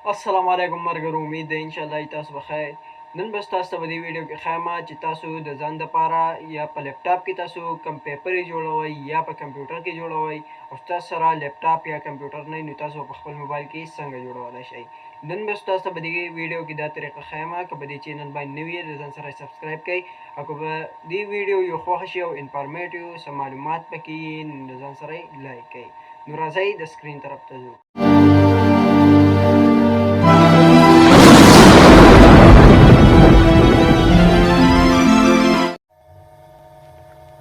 السلام علیکم مرګرو امید ده انشاءالله تاسو بخیر نن بس تاسو ته په دې ویډیو کې خامہ چې تاسو د ځان دپاره یا په لیپټاپ کې تاسو کم پیپر جوړوئ یا په کمپیوټر کې جوړوئ او تاسو سره لیپټاپ یا کمپیوټر نه نو تاسو په خپل موبایل کې څنګه جوړولی شئ نن بس تاسو ته په دې ویډیو کې دا طریقه ښیمه که په دې چینل باندې نوي یې د ځان سره سبسکرایب کړئ او که په دې ویډیو یو خوښه شي او انفارمیټیو څه معلومات پکې وي نو د ځان سره یې لایک کړئ نو راځئ د سکرین طرف ته ځو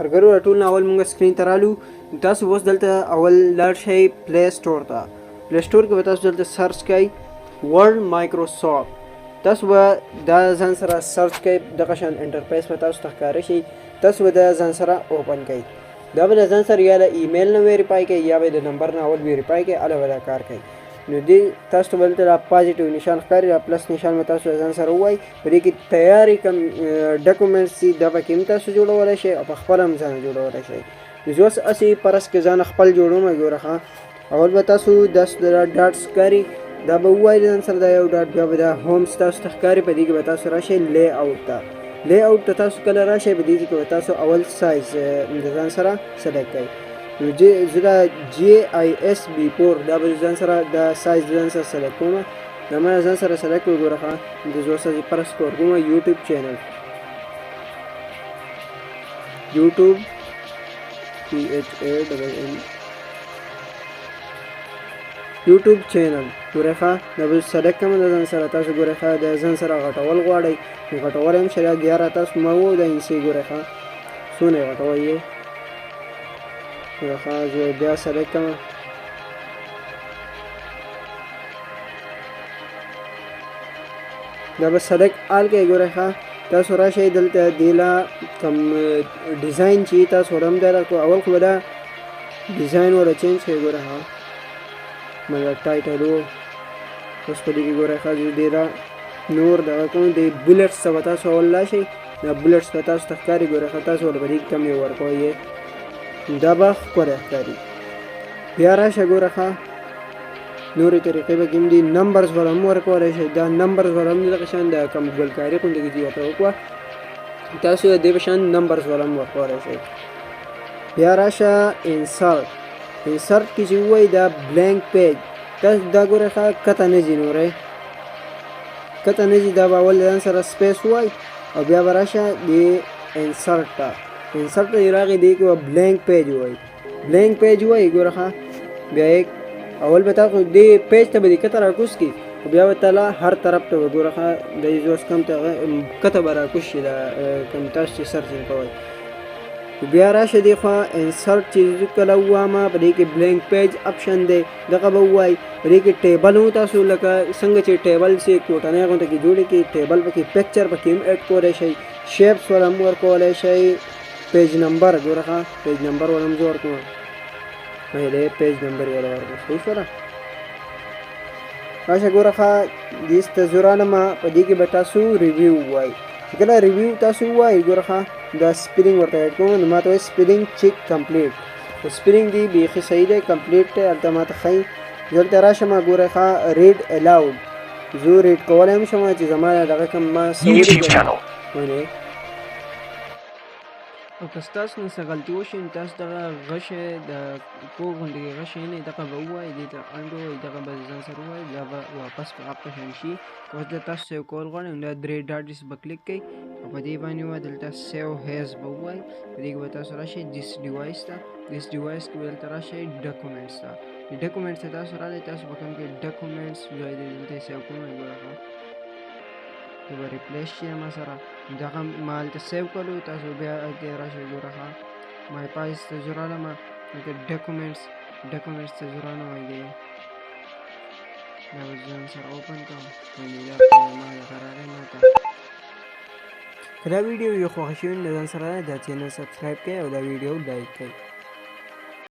مرګرو ټول اول موږ سکرین ته رالو تاسو اوس دلته اول لاړ شئ پلی سټور ته پلی سټور کې به تاسو دلته سرچ کوئ ورډ مایکروسافټ تاسو به دا ځان سره سرچ کوئ دغه شان انټرفیس به تاسو ته ښکاره شي تاسو به دا ځان سره اوپن کوئ دا به د ځان سره یا د ایمیل نه ویریفای کوئ یا به د نمبر نه اول ویریفای کوئ هله به دا کار کوئ نو دې تاسو ته به دلته دا پازیټیو نشان ښکاري دا پلس نشان به تاسو ځان سره ووایي په دې کې تیارې کوم ډاکومنټس دي دا پکې هم تاسو جوړولی شئ او په خپله هم ځان جوړولی شئ نو زه اوس هسې فرض کې ځان خپل جوړوم ګوره ښه اول به تاسو داسې دا ډاټ ښکاري دا به ووایي ځان سره دا یو ډاټ بیا به دا هومس تاسو ته ښکاري په دې کې به تاسو راشئ لی آوټ ته لی آوټ ته تاسو کله راشئ په دې کې به تاسو اول سایز د ځان سره سلیکټ کړئ نو زه دا جی آی اس بی 4 دا به ځان سره دا سایز ځان سره سلیکټ کوم دا ما ځان سره سلیکټ کړو ګوره ښه د زه اوس فرض کور کوم یوټیوب چینل یوټیوب PHANN یوټیوب چینل ګوره ښه دا به سلیکټ کړم د ځان سره تاسو ګوره ښه د ځان سره غټول غواړئ نو غټولی هم شل 11 تاسو ما وو دا انسي ګوره ښه څونه یې غټوئ یې ګوره ښه زه بیا سلیکټ کړم دا به سلیکټ آل کوئ ګوره ښه تاسو راشئ دلته دې لا کوم ډیزاین چې تاسو ور هم دی راکړو اول خو به دا ډیزاین ور چینج کړئ ګوره ښه مطلب ټایټل و اوس په دې کې ګوره ښه زه ډېره نور دغه کوم د بولټس ته به تاسو اول راشئ دا بولټس به تاسو ته ښکاري ګوره ښه تاسو ور په دې کې کم یې ورکوئ دا به ښکلی ښکاري بیا راشه ګوره ښه نورې طریقې به کې هم دي نمبرز ور هم ورکولی شئ دا نمبرز ور هم دغه شان د کوم ګلکاري غوندې کې چې ورته وکړه تاسو د دې په شان نمبرز ور هم ورکولی شئ بیا راشه انسرټ انسرټ کې چې ووایي دا بلینک پیج تاسو دا ګوره ښه کته نه ځي نوری کته نه ځي دا به اول ځان سره سپیس ووایي او بیا به راشه د انسرټ ته انسرټ ته چې راغی دې کې به بلینک پیج ووایي بلینک پیج ووایي ګوره ښه بیا یې اول به تاسو دې پیج ته به دې کته راکوز کړي خو بیا به تله هر طرف ته به ګوره ښه د اوس کم ته کته به راکوز شي دا کوم تاسو چې سرچینګ کوئ بیا راشه دې خوا انسرټ چې زه کله ووامه په دې کې بلینک پیج اپشن دی دغه به ووایي په دې کې ټیبل هم تاسو لکه څنګه چې ټیبل چې کوټنۍ غونډه کې جوړې کړي ټیبل پکې پکچر پکې هم ایډ کولی شئ شیپس ور هم ورکولی شئ پیج نمبر ګوره ښه پیج نمبر ور هم زه ورکوم دی پیج نمبر یې ورکړم صحیح شوله راشه ګوره ښه دې ته زه رالمه په دې کې به تاسو ریویو ووایي چې کله ریویو تاسو ووایي ګوره ښه دا سپیلینګ ورته ایډ کوم نو ما ته وایي سپیلینګ چیک کمپلیټ خو سپیلینګ دی بیخي صحیح دی کمپلیټ دی هلته ما ته ښایي دلته راشم ګوره ښه ریډ الاود زه ریډ کولی هم شم چې زما دغه کوم ما څه او که ستاسو نه څه غلطي وشي نو تاسو دغه غشی د کوږ غوندې غشی نه دغه به ووایي دې ته انډ ووایي دغه به ځان سره ووایي دا به واپس په اپ په شان شي اوس د تاسو سیو کول غواړئ نو دا درې ډاټس به کلیک کوئ او په دې باندې به دلته سیو هیز به ووایي په دې کې به تاسو راشئ دیس ډیوایس ته دیس ډیوایس کې به دلته راشئ ډاکومنټس ته ډاکومنټس ته تاسو راغئ تاسو به کوم کې ډاکومنټس ځای دی دلته سیو کوم ګوره ښه دا به ریپلیس شي ما سره دغه ما هلته سیو کړلو تاسو بیا هلته راشئ ګوره ښه مای پایس ته زه رالمه دلته ډاکومنټس ته زه رانوی دی دا به ځان سره اوپن کړم ما دغه راغی ما ته که دا ویډیو یو خوښه شوي نو ځان سره دا چینل سبسکرایب کړئ او دا ویډیو لایک کړئ